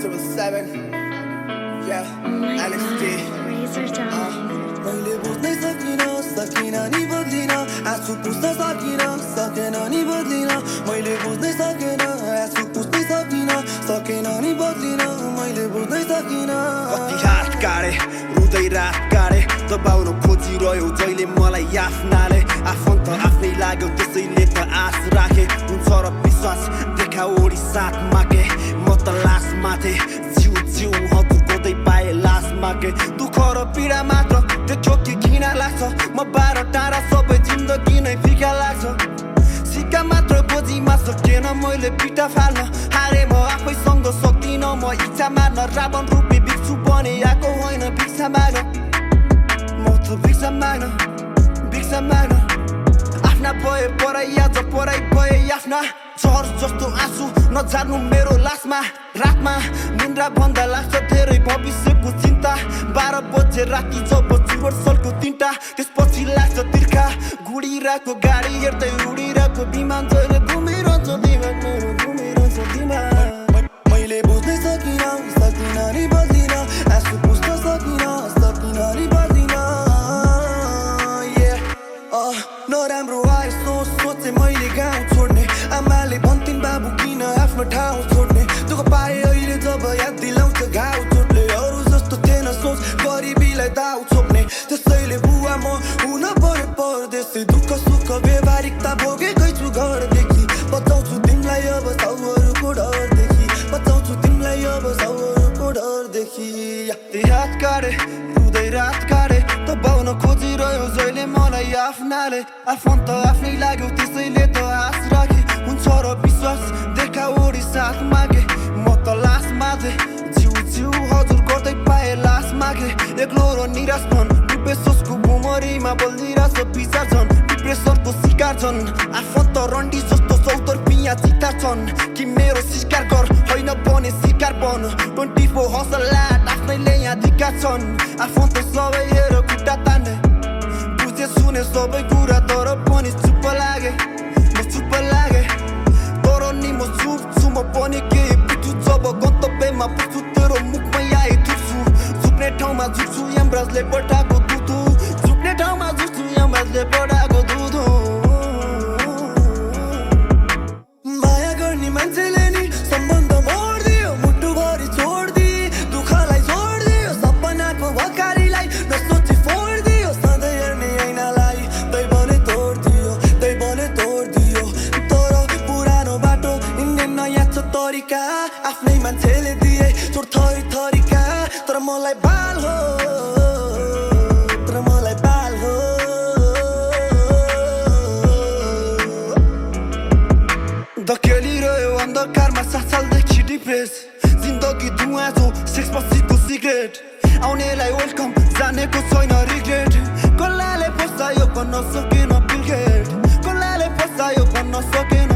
7 Yeah, Alex D मैले बुझ्नै सकिन नि बदलिन आँसु पुस्न सकेन नि बदलिन मैले बुझ्नै सकेन आँसु पुस्नै सकेन नि बदलिन मैले बुझ्नै सकिन कति हात काटे रुँदै रात काटे दबाउन खोजिरह्यो जहिले मलाई आफ्नाले आफन्त आफ्नै लाग्यो त्यसैले त आश राखे हुन्छ र विश्वास देखाओडी साथ मागे म त लास माथे जिउ हजुर गोदै पाए लास मागे दुःख र पीडा मात्र देख्यो कि घृणा लाग्छ म बाह्र टाढा सबै जिन्दगी नै फिका लाग्छ सिक्का मात्र गोजीमा सकेन मैले पिटा फाल्न हारे म आफैसँग सक्दिन म इच्छा मार्न रावण रूपी भिक्षु बने आएको होइन भिक्षा माग म त भिक्षा माग आफ्ना भए पराई आज पराई भए आफ्ना चहर जस्तो आँसु नजान्नु मेरो लासमा रातमा निन्द्रा भन्दा लाग्छ धेरै भविष्यको चिन्ता 12 बजे राति जब चुरोसलको 3टा त्यसपछि लाग्छ तिर्खा गुडिरहेको गाडी हेर्दै उडिरहेको विमान जहिले घुमिरहन्छ दिमाग मैले बुझ्नै सकिन नि बदलिन आँसु पुस्न सकिन नि बदलिन नराम्रो आयो सोचे मैले गाउँ छोड्ने आमाले भन्थिन् बाबु किन आफ्नो ठाउँ छोड्ने दुःख पाए अहिले जब याद दिलाउँछ घाउ चोटले अरू जस्तो थिएन सोच गरिबीलाई दाउ छोप्ने त्यसैले बुवा म हुन पर्यो परदेशी दुःख सुख व्यवहारिकता भोगेकै छु घरदेखि बचाउँछु तिमीलाई अब साउहरूको डरदेखि बचाउँछु तिमीलाई अब साउहरूको डरदेखि हात काटे रुँदै रात काटे दबाउन खोजिरह्यो जहिले मलाई आफ्नाले आफन्त आफ्नै लाग्यो त्यसैले त आश राखे हुन्छ र विश्वास देखाओडी साथ मागे म त लास माथे जिउ हजुर गर्दै पाए लास मागे एक्लो र निराश मन डिप्रेसनको भुमरीमा बल्दिरहेछ विचार छन् डिप्रेसनको शिकार छन् आफन्त रन्डी जस्तो चौतर्फिया चिता छन् कि मेरो शिकार गर होइन बने शिकार बन 24 हसल लाट आफ्नैले यहाँ धिक्का छन् आफन्त सबै हेर खुट्टा तान्ने बुझे सुने सबै कुरा तर पनि चुप लागे तर नि म चुप्छु म पनि केही पुग्छु जब गन्तव्यमा पुग्छु तेरो मुखमै आए थुक्छु झुक्ने ठाउँमा झुक्छु यमराजले पठाएको दुधु झुक्ने ठाउँमा झुक्छु यमराजले पठाएको दुधु माया गर्ने मान्छेले नि सम्बन्ध मोड्दियो मुटुभरि छोड्दिए दुःखलाई छोड्दियो सपनाको भकारीलाई नसोची फोड्दियो सधैँ हेर्ने ऐनालाई तै भने तोड्दियो तर पुरानो बाटो हिँड्ने नयाँ छ तरिका आफ्नै मान्छेले दिए चोट थरीका तर मलाई बाल हो धकेलिरह्यो अन्धकारमा 7 सालदेखि डिप्रेस जिन्दगी धुवा छौ सेक्सपछिको सिग्रेट आउनेलाई वेलकम जानेको छैन रिग्रेट कसलाई फसायो भन्न सकेन बिलगेट कसलाई फसायो भन्न सकेन